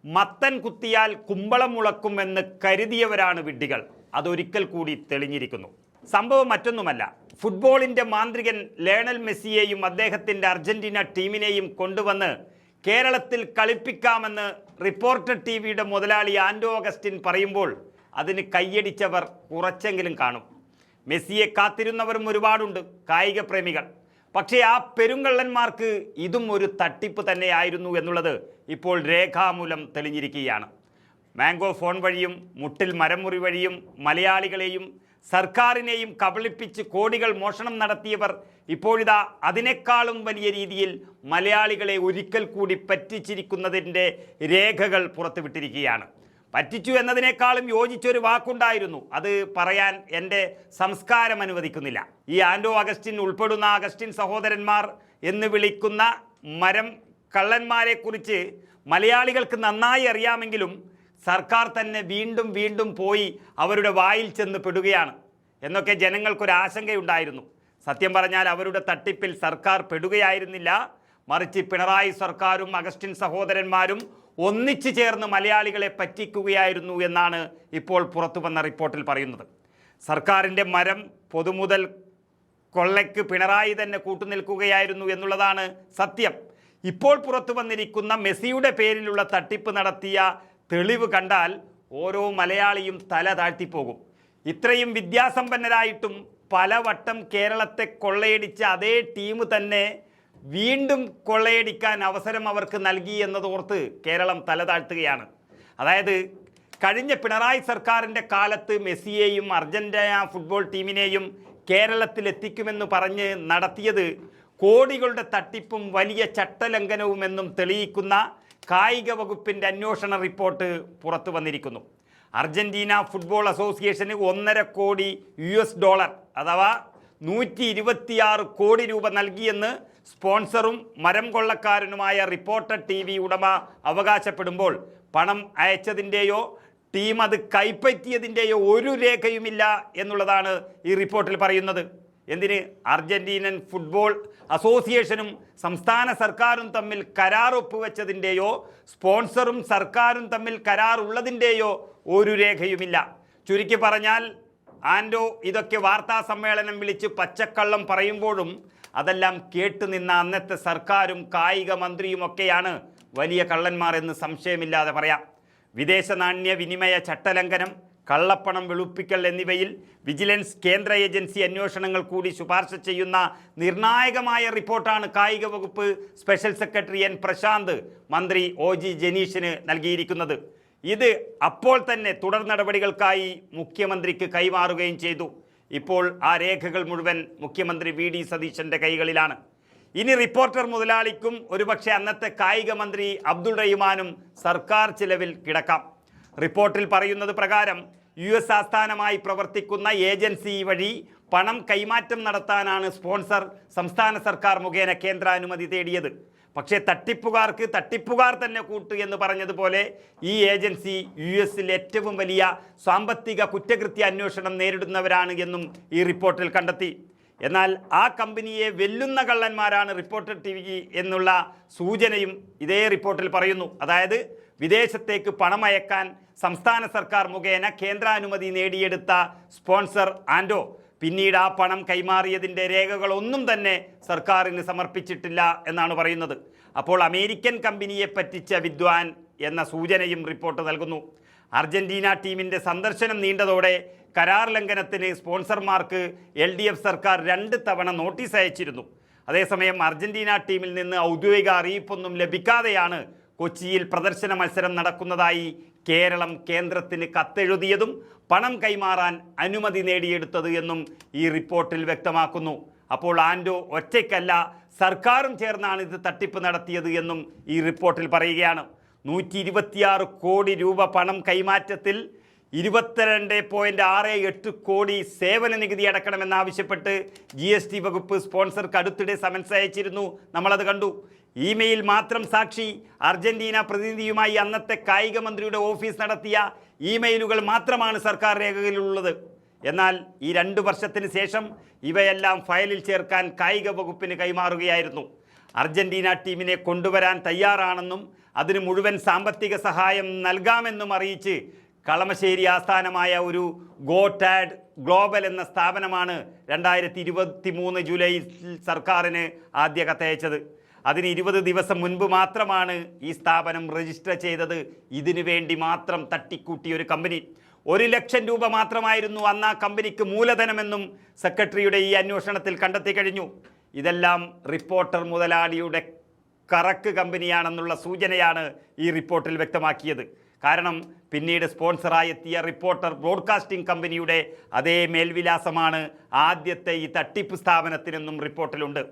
മത്തൻ കുത്തിയാൽ കുമ്പളം മുളക്കുമെന്ന് കരുതിയവരാണ് വിഡ്ഢികൾ. അതൊരിക്കൽ കൂടി തെളിഞ്ഞിരിക്കുന്നു. സംഭവം മറ്റൊന്നുമല്ല, ഫുട്ബോളിൻ്റെ മാന്ത്രികൻ ലയണൽ മെസ്സിയെയും അദ്ദേഹത്തിൻ്റെ അർജന്റീന ടീമിനെയും കൊണ്ടുവന്ന് കേരളത്തിൽ കളിപ്പിക്കാമെന്ന് റിപ്പോർട്ടർ ടിവിയുടെ മുതലാളി ആൻഡോ അഗസ്റ്റിൻ പറയുമ്പോൾ അതിന് കയ്യടിച്ചവർ കുറച്ചെങ്കിലും കാണും. മെസ്സിയെ കാത്തിരുന്നവരും ഒരുപാടുണ്ട്, കായിക പ്രേമികൾ. പക്ഷേ ആ പെരുങ്കള്ളന്മാർക്ക് ഇതും ഒരു തട്ടിപ്പ് തന്നെയായിരുന്നു എന്നുള്ളത് ഇപ്പോൾ രേഖാമൂലം തെളിഞ്ഞിരിക്കുകയാണ്. മാംഗോ ഫോൺ വഴിയും മുട്ടിൽ മരമുറി വഴിയും മലയാളികളെയും സർക്കാരിനെയും കബളിപ്പിച്ച് കോടികൾ മോഷണം നടത്തിയവർ ഇപ്പോഴിതാ അതിനേക്കാളും വലിയ രീതിയിൽ മലയാളികളെ ഒരിക്കൽ കൂടി പറ്റിച്ചിരിക്കുന്നതിൻ്റെ രേഖകൾ പുറത്തുവിട്ടിരിക്കുകയാണ്. പറ്റിച്ചു എന്നതിനേക്കാളും യോജിച്ചൊരു വാക്കുണ്ടായിരുന്നു, അത് പറയാൻ എൻ്റെ സംസ്കാരം അനുവദിക്കുന്നില്ല. ഈ ആൻഡോ അഗസ്റ്റിൻ ഉൾപ്പെടുന്ന അഗസ്റ്റിൻ സഹോദരന്മാർ എന്ന് വിളിക്കുന്ന മരം കള്ളന്മാരെക്കുറിച്ച് മലയാളികൾക്ക് നന്നായി അറിയാമെങ്കിലും സർക്കാർ തന്നെ വീണ്ടും വീണ്ടും പോയി അവരുടെ വായിൽ ചെന്ന് പെടുകയാണ് എന്നൊക്കെ ജനങ്ങൾക്കൊരാശങ്കയുണ്ടായിരുന്നു. സത്യം പറഞ്ഞാൽ അവരുടെ തട്ടിപ്പിൽ സർക്കാർ പെടുകയായിരുന്നില്ല, മറിച്ച് പിണറായി സർക്കാരും അഗസ്റ്റിൻ സഹോദരന്മാരും ഒന്നിച്ചു ചേർന്ന് മലയാളികളെ പറ്റിക്കുകയായിരുന്നു എന്നാണ് ഇപ്പോൾ പുറത്തു വന്ന റിപ്പോർട്ടിൽ പറയുന്നത്. സർക്കാരിൻ്റെ മരം പൊതുമുതൽ കൊള്ളയ്ക്ക് പിണറായി തന്നെ കൂട്ടുനിൽക്കുകയായിരുന്നു എന്നുള്ളതാണ് സത്യം. ഇപ്പോൾ പുറത്തു വന്നിരിക്കുന്ന മെസ്സിയുടെ പേരിലുള്ള തട്ടിപ്പ് നടത്തിയ തെളിവ് കണ്ടാൽ ഓരോ മലയാളിയും തല താഴ്ത്തിപ്പോകും. ഇത്രയും വിദ്യാസമ്പന്നരായിട്ടും പലവട്ടം കേരളത്തെ കൊള്ളയടിച്ച അതേ ടീം തന്നെ വീണ്ടും കൊള്ളയടിക്കാൻ അവസരം അവർക്ക് നൽകി എന്നതോർത്ത് കേരളം തല താഴ്ത്തുകയാണ്. അതായത് കഴിഞ്ഞ പിണറായി സർക്കാരിൻ്റെ കാലത്ത് മെസ്സിയെയും അർജന്റീന ഫുട്ബോൾ ടീമിനെയും കേരളത്തിലെത്തിക്കുമെന്ന് പറഞ്ഞ് നടത്തിയത് കോടികളുടെ തട്ടിപ്പും വലിയ ചട്ടലംഘനവുമെന്നും തെളിയിക്കുന്ന കായിക വകുപ്പിൻ്റെ അന്വേഷണ റിപ്പോർട്ട് പുറത്തു വന്നിരിക്കുന്നു. അർജന്റീന ഫുട്ബോൾ അസോസിയേഷന് $1.5 കോടി അഥവാ 126 കോടി രൂപ നൽകിയെന്ന് സ്പോൺസറും മരം കൊള്ളക്കാരനുമായ റിപ്പോർട്ടർ TV ഉടമ അവകാശപ്പെടുമ്പോൾ പണം അയച്ചതിൻ്റെയോ ടീം അത് കൈപ്പറ്റിയതിൻ്റെയോ ഒരു രേഖയുമില്ല എന്നുള്ളതാണ് ഈ റിപ്പോർട്ടിൽ പറയുന്നത്. എന്തിന്? അർജന്റീനൻ ഫുട്ബോൾ അസോസിയേഷനും സംസ്ഥാന സർക്കാരും തമ്മിൽ കരാർ ഒപ്പുവെച്ചതിൻ്റെയോ സ്പോൺസറും സർക്കാരും തമ്മിൽ കരാർ ഉള്ളതിൻ്റെയോ ഒരു രേഖയുമില്ല. ചുരുക്കി പറഞ്ഞാൽ ആൻഡോ ഇതൊക്കെ വാർത്താ സമ്മേളനം വിളിച്ച് പച്ചക്കള്ളം പറയുമ്പോഴും അതെല്ലാം കേട്ടുനിന്ന അന്നത്തെ സർക്കാരും കായിക മന്ത്രിയുമൊക്കെയാണ് വലിയ കള്ളന്മാർ എന്ന് സംശയമില്ലാതെ പറയാം. വിദേശ നാണ്യ വിനിമയ ചട്ടലംഘനം, കള്ളപ്പണം വെളുപ്പിക്കൽ എന്നിവയിൽ വിജിലൻസ് കേന്ദ്ര ഏജൻസി അന്വേഷണങ്ങൾ കൂടി ശുപാർശ ചെയ്യുന്ന നിർണായകമായ റിപ്പോർട്ടാണ് കായിക വകുപ്പ് സ്പെഷ്യൽ സെക്രട്ടറി എൻ പ്രശാന്ത് മന്ത്രി OG ജനീഷിന് നൽകിയിരിക്കുന്നത്. ഇത് അപ്പോൾ തന്നെ തുടർ നടപടികൾക്കായി മുഖ്യമന്ത്രിക്ക് കൈമാറുകയും ചെയ്തു. ഇപ്പോൾ ആ രേഖകൾ മുഴുവൻ മുഖ്യമന്ത്രി VD സതീശൻ്റെ കൈകളിലാണ്. ഇനി റിപ്പോർട്ടർ മുതലാളിക്കും ഒരുപക്ഷെ അന്നത്തെ കായിക മന്ത്രി അബ്ദുൾ റഹ്മാനും സർക്കാർ ചിലവിൽ കിടക്കാം. റിപ്പോർട്ടിൽ പറയുന്നത് പ്രകാരം US ആസ്ഥാനമായി പ്രവർത്തിക്കുന്ന ഏജൻസി വഴി പണം കൈമാറ്റം നടത്താനാണ് സ്പോൺസർ സംസ്ഥാന സർക്കാർ മുഖേന കേന്ദ്രാനുമതി തേടിയത്. പക്ഷേ തട്ടിപ്പുകാർക്ക് തട്ടിപ്പുകാർ തന്നെ കൂട്ട് എന്ന് പറഞ്ഞതുപോലെ ഈ ഏജൻസി US ഏറ്റവും വലിയ സാമ്പത്തിക കുറ്റകൃത്യ അന്വേഷണം നേരിടുന്നവരാണ് എന്നും ഈ റിപ്പോർട്ടിൽ കണ്ടെത്തി. എന്നാൽ ആ കമ്പനിയെ വെല്ലുന്ന കള്ളന്മാരാണ് റിപ്പോർട്ടർ TV എന്നുള്ള സൂചനയും ഇതേ റിപ്പോർട്ടിൽ പറയുന്നു. അതായത് വിദേശത്തേക്ക് പണമയക്കാൻ സംസ്ഥാന സർക്കാർ മുഖേന കേന്ദ്രാനുമതി നേടിയെടുത്ത സ്പോൺസർ ആൻഡോ പിന്നീട് ആ പണം കൈമാറിയതിൻ്റെ രേഖകളൊന്നും തന്നെ സർക്കാരിന് സമർപ്പിച്ചിട്ടില്ല എന്നാണ് പറയുന്നത്. അപ്പോൾ അമേരിക്കൻ കമ്പനിയെ പറ്റിച്ച വിദ്വാൻ എന്ന സൂചനയും റിപ്പോർട്ട് നൽകുന്നു. അർജന്റീന ടീമിൻ്റെ സന്ദർശനം നീണ്ടതോടെ കരാർ ലംഘനത്തിന് സ്പോൺസർമാർക്ക് LDF സർക്കാർ 2 തവണ നോട്ടീസ് അയച്ചിരുന്നു. അതേസമയം അർജന്റീന ടീമിൽ നിന്ന് ഔദ്യോഗിക അറിയിപ്പൊന്നും ലഭിക്കാതെയാണ് കൊച്ചിയിൽ പ്രദർശന മത്സരം നടക്കുന്നതായി കേരളം കേന്ദ്രത്തിന് കത്തെഴുതിയതും പണം കൈമാറാൻ അനുമതി നേടിയെടുത്തത് എന്നും ഈ റിപ്പോർട്ടിൽ വ്യക്തമാക്കുന്നു. അപ്പോൾ ആൻഡോ ഒറ്റയ്ക്കല്ല, സർക്കാരും ചേർന്നാണ് ഇത് തട്ടിപ്പ് നടത്തിയത് എന്നും ഈ റിപ്പോർട്ടിൽ പറയുകയാണ്. 126 കോടി രൂപ പണം കൈമാറ്റത്തിൽ 22.68 കോടി സേവന നികുതി അടക്കണമെന്നാവശ്യപ്പെട്ട് GST വകുപ്പ് സ്പോൺസർക്ക് അടുത്തിടെ സമൻസ് അയച്ചിരുന്നു. നമ്മളത് കണ്ടു. ഇമെയിൽ മാത്രം സാക്ഷി അർജന്റീന പ്രതിനിധിയുമായി അന്നത്തെ കായിക മന്ത്രിയുടെ ഓഫീസ് നടത്തിയ ഇമെയിലുകൾ മാത്രമാണ് സർക്കാർ രേഖകളിലുള്ളത്. എന്നാൽ ഈ 2 വർഷത്തിന് ശേഷം ഇവയെല്ലാം ഫയലിൽ ചേർക്കാൻ കായിക വകുപ്പിന് കൈമാറുകയായിരുന്നു. അർജന്റീന ടീമിനെ കൊണ്ടുവരാൻ തയ്യാറാണെന്നും അതിന് മുഴുവൻ സാമ്പത്തിക സഹായം നൽകാമെന്നും അറിയിച്ച് കളമശ്ശേരി ആസ്ഥാനമായ ഒരു ഗോടാഡ് ഗ്ലോബൽ എന്ന സ്ഥാപനമാണ് 2023 ജൂലൈയിൽ സർക്കാരിന് ആദ്യ കത്തയച്ചത്. അതിന് 20 ദിവസം മുൻപ് മാത്രമാണ് ഈ സ്ഥാപനം രജിസ്റ്റർ ചെയ്തത്. ഇതിനു വേണ്ടി മാത്രം തട്ടിക്കൂട്ടിയ ഒരു കമ്പനി. 1 ലക്ഷം രൂപ മാത്രമായിരുന്നു അന്ന് ആ കമ്പനിക്ക് മൂലധനമെന്നും സെക്രട്ടറിയുടെ ഈ അന്വേഷണത്തിൽ കണ്ടെത്തി കഴിഞ്ഞു. ഇതെല്ലാം റിപ്പോർട്ടർ മുതലാളിയുടെ കറക്ക് കമ്പനിയാണെന്നുള്ള സൂചനയാണ് ഈ റിപ്പോർട്ടിൽ വ്യക്തമാക്കിയത്. കാരണം പിന്നീട് സ്പോൺസറായി എത്തിയ റിപ്പോർട്ടർ ബ്രോഡ്കാസ്റ്റിംഗ് കമ്പനിയുടെ അതേ മേൽവിലാസമാണ് ആദ്യത്തെ ഈ തട്ടിപ്പ് സ്ഥാപനത്തിനെന്നും റിപ്പോർട്ടിലുണ്ട്.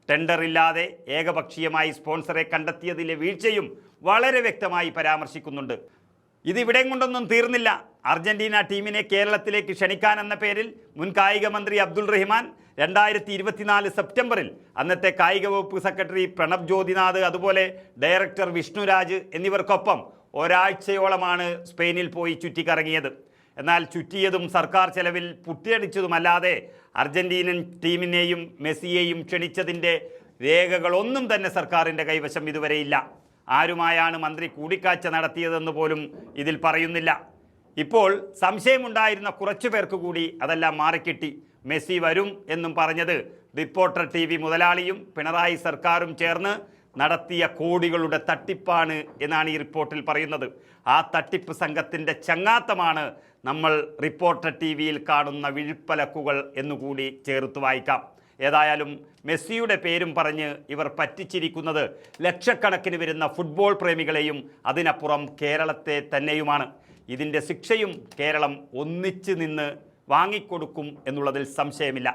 ടെൻഡർ ഇല്ലാതെ ഏകപക്ഷീയമായി സ്പോൺസറെ കണ്ടെത്തിയതിലെ വീഴ്ചയും വളരെ വ്യക്തമായി പരാമർശിക്കുന്നുണ്ട്. ഇതിവിടെ കൊണ്ടൊന്നും തീർന്നില്ല. അർജന്റീന ടീമിനെ കേരളത്തിലേക്ക് ക്ഷണിക്കാനെന്ന പേരിൽ മുൻ കായിക മന്ത്രി അബ്ദുൾ റഹ്മാൻ 2024 സെപ്റ്റംബറിൽ അന്നത്തെ കായിക വകുപ്പ് സെക്രട്ടറി പ്രണബ് ജ്യോതിനാഥ്, അതുപോലെ ഡയറക്ടർ വിഷ്ണുരാജ് എന്നിവർക്കൊപ്പം ഒരാഴ്ചയോളമാണ് സ്പെയിനിൽ പോയി ചുറ്റിക്കറങ്ങിയത്. എന്നാൽ ചുറ്റിയതും സർക്കാർ ചെലവിൽ പുട്ടിയടിച്ചതുമല്ലാതെ അർജന്റീനൻ ടീമിനെയും മെസ്സിയെയും ക്ഷണിച്ചതിൻ്റെ രേഖകളൊന്നും തന്നെ സർക്കാരിൻ്റെ കൈവശം ഇതുവരെയില്ല. ആരുമായാണ് മന്ത്രി കൂടിക്കാഴ്ച നടത്തിയതെന്ന് പോലും ഇതിൽ പറയുന്നില്ല. ഇപ്പോൾ സംശയമുണ്ടായിരുന്ന കുറച്ചു പേർക്ക് കൂടി അതെല്ലാം മാറിക്കിട്ടി. മെസ്സി വരും എന്നും പറഞ്ഞത് റിപ്പോർട്ടർ TV മുതലാളിയും പിണറായി സർക്കാരും ചേർന്ന് നടത്തിയ കോടികളുടെ തട്ടിപ്പാണ് എന്നാണ് ഈ റിപ്പോർട്ടിൽ പറയുന്നത്. ആ തട്ടിപ്പ് സംഘത്തിൻ്റെ ചങ്ങാത്തമാണ് നമ്മൾ റിപ്പോർട്ടർ TVയിൽ കാണുന്ന വിഴുപ്പലക്കുകൾ എന്നുകൂടി ചേർത്ത് വായിക്കാം. ഏതായാലും മെസ്സിയുടെ പേരും പറഞ്ഞ് ഇവർ പറ്റിച്ചിരിക്കുന്നത് ലക്ഷക്കണക്കിന് വരുന്ന ഫുട്ബോൾ പ്രേമികളെയും അതിനപ്പുറം കേരളത്തെ തന്നെയുമാണ്. ഇതിൻ്റെ ശിക്ഷയും കേരളം ഒന്നിച്ച് നിന്ന് വാങ്ങിക്കൊടുക്കും എന്നുള്ളതിൽ സംശയമില്ല.